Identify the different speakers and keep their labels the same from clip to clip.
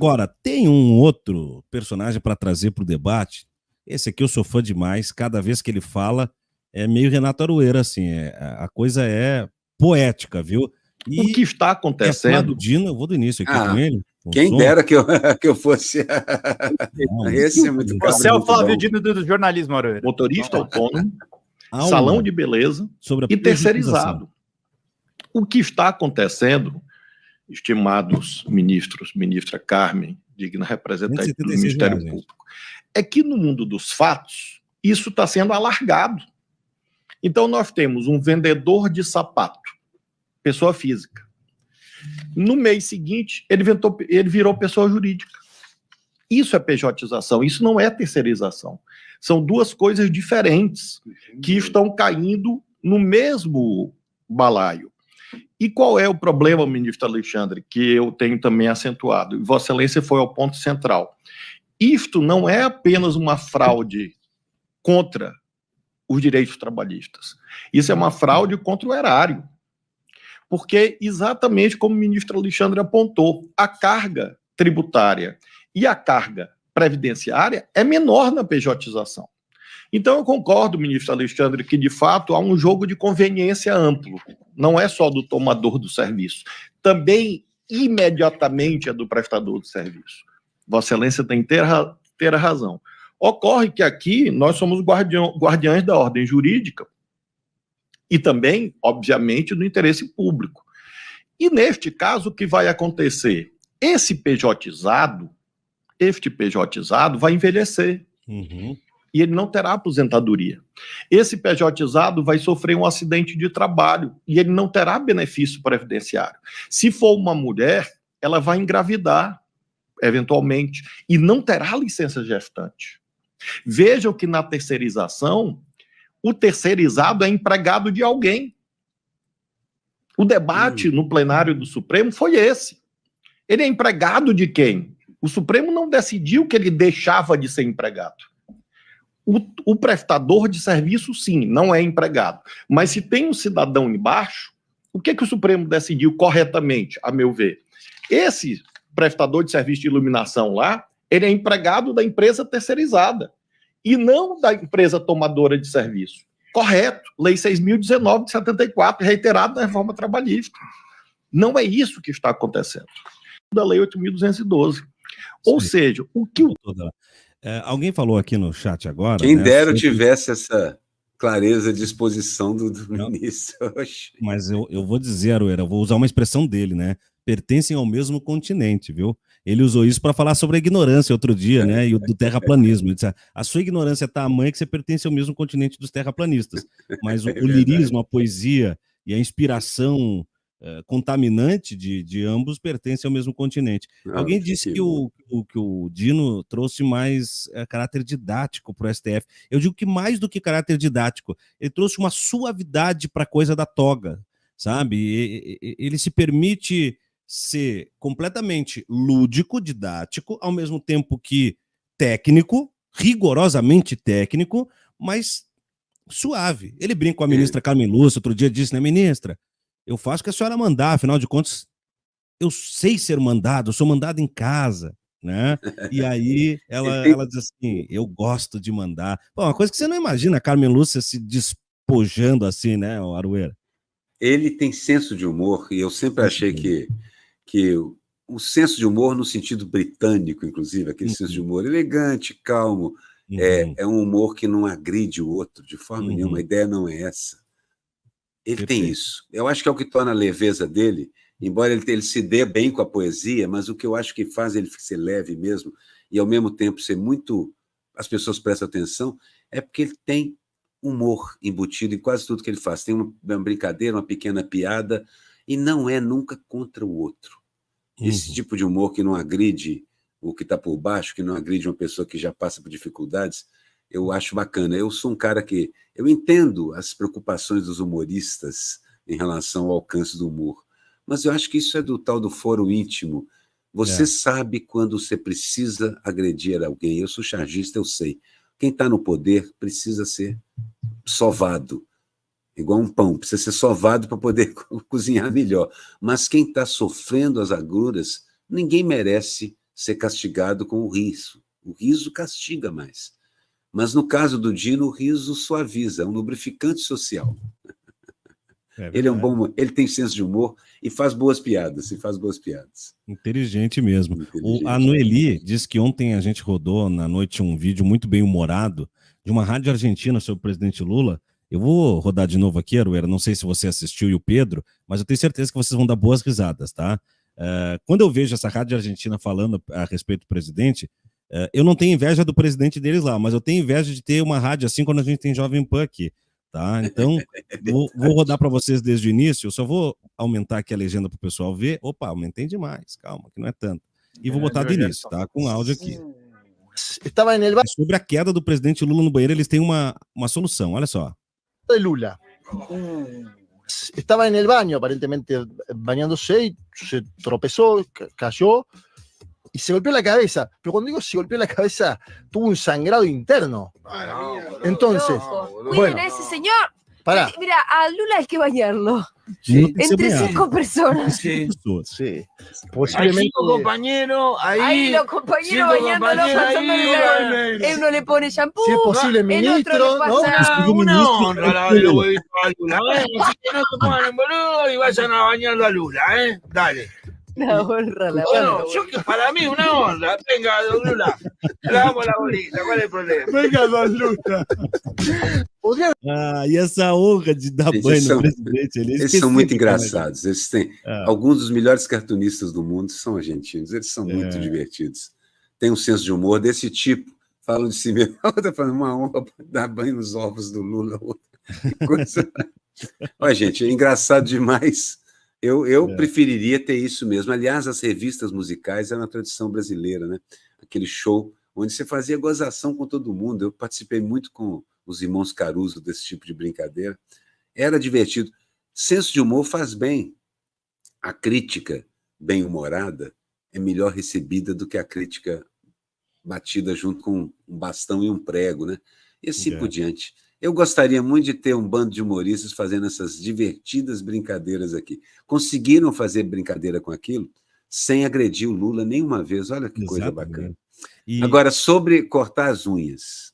Speaker 1: Agora, tem um outro personagem para trazer para o debate. Esse aqui eu sou fã demais. Cada vez que ele fala, é meio Renato Aroeira, assim. A coisa é poética, viu?
Speaker 2: O que está acontecendo...
Speaker 1: Dino, eu vou do início aqui com ele. Com
Speaker 3: quem dera que eu fosse... Esse é muito bom.
Speaker 4: Você é o Flávio Dino do jornalismo, Aroeira.
Speaker 2: Motorista autônomo, salão de beleza e terceirizado. O que está acontecendo, estimados ministros, ministra Carmen, digna representante do Ministério Público, é que no mundo dos fatos, isso está sendo alargado. Então, nós temos um vendedor de sapato, pessoa física. No mês seguinte, ele virou pessoa jurídica. Isso é pejotização, isso não é terceirização. São duas coisas diferentes que estão caindo no mesmo balaio. E qual é o problema, ministro Alexandre, que eu tenho também acentuado? Vossa Excelência foi ao ponto central. Isto não é apenas uma fraude contra os direitos trabalhistas. Isso é uma fraude contra o erário. Porque, exatamente como o ministro Alexandre apontou, a carga tributária e a carga previdenciária é menor na pejotização. Então, eu concordo, ministro Alexandre, que, de fato, há um jogo de conveniência amplo. Não é só do tomador do serviço. Também, imediatamente, é do prestador do serviço. Vossa Excelência tem inteira razão. Ocorre que aqui nós somos guardiães da ordem jurídica e também, obviamente, do interesse público. E, neste caso, o que vai acontecer? Este pejotizado vai envelhecer. E ele não terá aposentadoria. Esse pejotizado vai sofrer um acidente de trabalho e ele não terá benefício previdenciário. Se for uma mulher, ela vai engravidar, eventualmente, e não terá licença gestante. Vejam que na terceirização, o terceirizado é empregado de alguém. O debate no plenário do Supremo foi esse. Ele é empregado de quem? O Supremo não decidiu que ele deixava de ser empregado. O prestador de serviço, sim, não é empregado. Mas se tem um cidadão embaixo, o que o Supremo decidiu corretamente, a meu ver? Esse prestador de serviço de iluminação lá, ele é empregado da empresa terceirizada e não da empresa tomadora de serviço. Correto. Lei 6.019 de 74, reiterado na reforma trabalhista. Não é isso que está acontecendo. Da Lei 8.212. Ou seja, o que o...
Speaker 1: alguém falou aqui no chat agora...
Speaker 3: Quem dera eu tivesse essa clareza de exposição do ministro.
Speaker 1: Mas eu vou dizer, Aroeira, eu vou usar uma expressão dele, né? Pertencem ao mesmo continente, viu? Ele usou isso para falar sobre a ignorância outro dia, né? E o do terraplanismo. Ele disse, a sua ignorância é tamanha que você pertence ao mesmo continente dos terraplanistas. Mas o lirismo, a poesia e a inspiração contaminante de ambos pertencem ao mesmo continente. Alguém disse que o Dino trouxe mais caráter didático para o STF. Eu digo que mais do que caráter didático, ele trouxe uma suavidade para a coisa da toga, sabe? Ele se permite ser completamente lúdico, didático, ao mesmo tempo que técnico, rigorosamente técnico, mas suave. Ele brinca com a ministra Carmen Lúcia, outro dia disse, né, ministra, eu faço o que a senhora mandar, afinal de contas, eu sei ser mandado, eu sou mandado em casa, né? E aí ela diz assim, eu gosto de mandar. Bom, uma coisa que você não imagina a Carmen Lúcia se despojando assim, né, Aroeira?
Speaker 3: Ele tem senso de humor, e eu sempre achei que o senso de humor no sentido britânico, inclusive, aquele senso de humor elegante, calmo, é um humor que não agride o outro de forma nenhuma, a ideia não é essa. Ele tem isso. Eu acho que é o que torna a leveza dele, embora ele se dê bem com a poesia, mas o que eu acho que faz ele ser leve mesmo, e ao mesmo tempo ser muito... As pessoas prestam atenção, é porque ele tem humor embutido em quase tudo que ele faz. Tem uma brincadeira, uma pequena piada, e não é nunca contra o outro. Esse tipo de humor que não agride o que está por baixo, que não agride uma pessoa que já passa por dificuldades, eu acho bacana. Eu sou um cara que... Eu entendo as preocupações dos humoristas em relação ao alcance do humor, mas eu acho que isso é do tal do foro íntimo. Você sabe quando você precisa agredir alguém. Eu sou chargista, eu sei. Quem está no poder precisa ser sovado, igual um pão, precisa ser sovado para poder cozinhar melhor. Mas quem está sofrendo as agruras, ninguém merece ser castigado com o riso. O riso castiga mais. Mas no caso do Dino, o riso suaviza, é um lubrificante social. Ele é um bom, ele tem senso de humor e faz boas piadas,
Speaker 1: Inteligente mesmo. A Noeli disse que ontem a gente rodou na noite um vídeo muito bem humorado de uma rádio argentina sobre o presidente Lula. Eu vou rodar de novo aqui, Aroeira, não sei se você assistiu e o Pedro, mas eu tenho certeza que vocês vão dar boas risadas, tá? Quando eu vejo essa rádio argentina falando a respeito do presidente, eu não tenho inveja do presidente deles lá, mas eu tenho inveja de ter uma rádio assim quando a gente tem Jovem Pan aqui. Tá? Então, vou rodar para vocês desde o início, eu só vou aumentar aqui a legenda para o pessoal ver. Opa, aumentei demais, calma, que não é tanto. E vou botar do início, tá? Com áudio aqui. Sobre a queda do presidente Lula no banheiro, eles têm uma solução, olha só.
Speaker 5: Lula. Estaba en el baño, aparentemente bañándose, y se tropezó, cayó y se golpeó la cabeza. Pero cuando digo se golpeó la cabeza, tuvo un sangrado interno. Entonces,
Speaker 6: cuiden a ese señor.
Speaker 5: Pará.
Speaker 6: Mira, a Lula hay que bañarlo.
Speaker 1: Sí.
Speaker 6: Entre 5 personas.
Speaker 5: Sí.
Speaker 7: Posiblemente. Hay 5 compañeros ahí.
Speaker 6: Los compañeros bañándolo, pasándole la... Uno le pone shampoo.
Speaker 5: Si es posible, ministro,
Speaker 6: el otro le pasa...
Speaker 7: Una honra la del huevito a Lula. Así que no se pongan en boludo y vayan a bañarlo a Lula, Dale.
Speaker 6: La honra, la
Speaker 7: bueno,
Speaker 6: honra.
Speaker 7: yo que para mí una honra. Venga, don Lula. Le damos la bolita, ¿cuál es el problema?
Speaker 5: Venga, don Lula.
Speaker 1: E essa honra de dar banho no presidente.
Speaker 3: Eles são muito engraçados. Eles têm, alguns dos melhores cartunistas do mundo são argentinos. Eles são muito divertidos. Tem um senso de humor desse tipo. Falam de si mesmo. Outra falando, uma honra dar banho nos ovos do Lula. Coisa... Olha, gente, é engraçado demais. Eu preferiria ter isso mesmo. Aliás, as revistas musicais eram uma tradição brasileira, né? Aquele show onde você fazia gozação com todo mundo. Eu participei muito com os irmãos Caruso desse tipo de brincadeira. Era divertido. Senso de humor faz bem. A crítica bem-humorada é melhor recebida do que a crítica batida junto com um bastão e um prego, né? E assim por diante. Eu gostaria muito de ter um bando de humoristas fazendo essas divertidas brincadeiras aqui. Conseguiram fazer brincadeira com aquilo sem agredir o Lula nenhuma vez. Olha que coisa bacana. Agora, sobre cortar as unhas.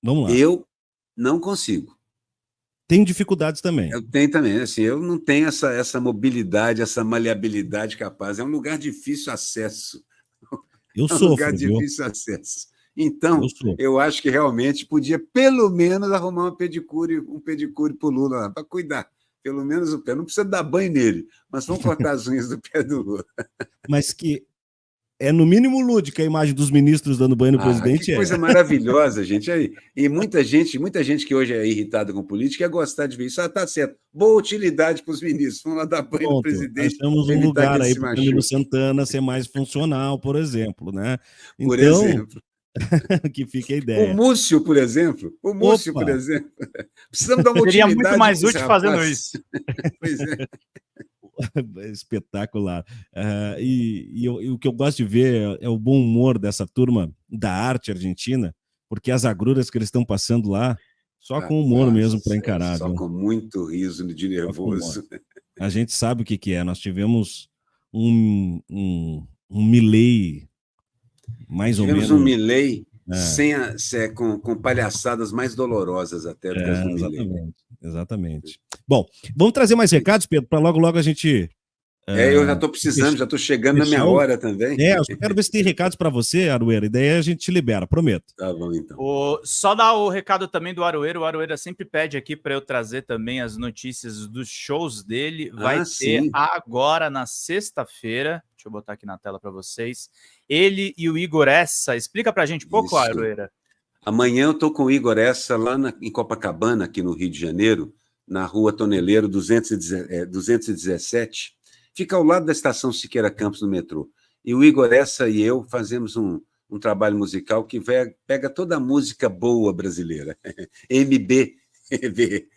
Speaker 1: Vamos lá.
Speaker 3: Eu não consigo.
Speaker 1: Tem dificuldades também.
Speaker 3: Eu tenho também. Assim, eu não tenho essa mobilidade, essa maleabilidade capaz. É um lugar de difícil acesso.
Speaker 1: Eu sofro,
Speaker 3: um lugar de difícil acesso. Então, eu acho que realmente podia, pelo menos, arrumar um pedicure para o Lula, para cuidar. Pelo menos o pé. Não precisa dar banho nele, mas vamos cortar as unhas do pé do Lula.
Speaker 1: Mas que é, no mínimo, lúdica a imagem dos ministros dando banho no presidente.
Speaker 3: Que coisa maravilhosa, gente. E muita gente que hoje é irritada com política ia gostar de ver isso. Tá certo. Boa utilidade para os ministros. Vamos lá dar banho no presidente.
Speaker 1: Achamos um lugar aí para o Camilo Santana ser mais funcional, por exemplo, né? Então,
Speaker 3: por exemplo.
Speaker 1: Que fica a ideia.
Speaker 3: O Múcio, por exemplo. Precisamos dar uma utilidade.
Speaker 4: Seria muito mais útil fazendo isso.
Speaker 3: Pois é.
Speaker 1: Espetacular. E o que eu gosto de ver é o bom humor dessa turma da arte argentina, porque as agruras que eles estão passando lá, só com humor mesmo para encarar.
Speaker 3: Só com muito riso de nervoso.
Speaker 1: A gente sabe o que é. Nós tivemos um Milei mais ou menos.
Speaker 3: Tivemos um Milei com palhaçadas mais dolorosas até do que as do Milei.
Speaker 1: Exatamente. Bom, vamos trazer mais recados, Pedro, para logo a gente...
Speaker 3: eu já estou precisando, já estou chegando na minha hora também.
Speaker 1: Eu só quero ver se tem recados para você, Aroeira, e daí a gente te libera, prometo.
Speaker 3: Tá bom, então.
Speaker 4: Só dar o recado também do Aroeira. O Aroeira sempre pede aqui para eu trazer também as notícias dos shows dele. Vai ter agora na sexta-feira. Deixa eu botar aqui na tela para vocês. Ele e o Igor Essa. Explica para a gente um pouco, Aroeira.
Speaker 3: Amanhã eu estou com o Igor Essa lá em Copacabana, aqui no Rio de Janeiro, na Rua Toneleiro 217. Fica ao lado da estação Siqueira Campos, no metrô. E o Igor Essa e eu fazemos um trabalho musical que pega toda a música boa brasileira. MBV.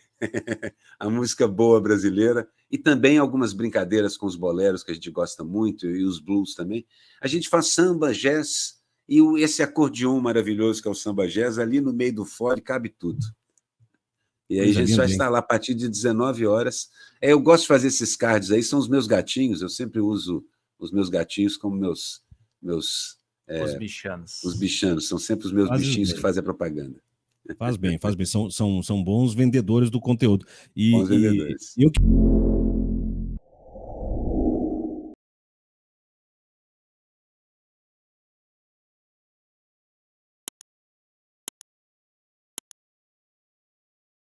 Speaker 3: A música boa brasileira. E também algumas brincadeiras com os boleros, que a gente gosta muito, e os blues também. A gente faz samba, jazz, e esse acordeon maravilhoso que é o samba jazz, ali no meio do fole cabe tudo. E aí a gente vai estar lá a partir de 19 horas. Eu gosto de fazer esses cards aí, são os meus gatinhos, eu sempre uso os meus gatinhos como meus
Speaker 4: Os bichanos.
Speaker 3: Os bichanos, são sempre os meus bichinhos que fazem a propaganda.
Speaker 1: Faz bem, são bons vendedores do conteúdo.
Speaker 3: Bons vendedores.
Speaker 1: E eu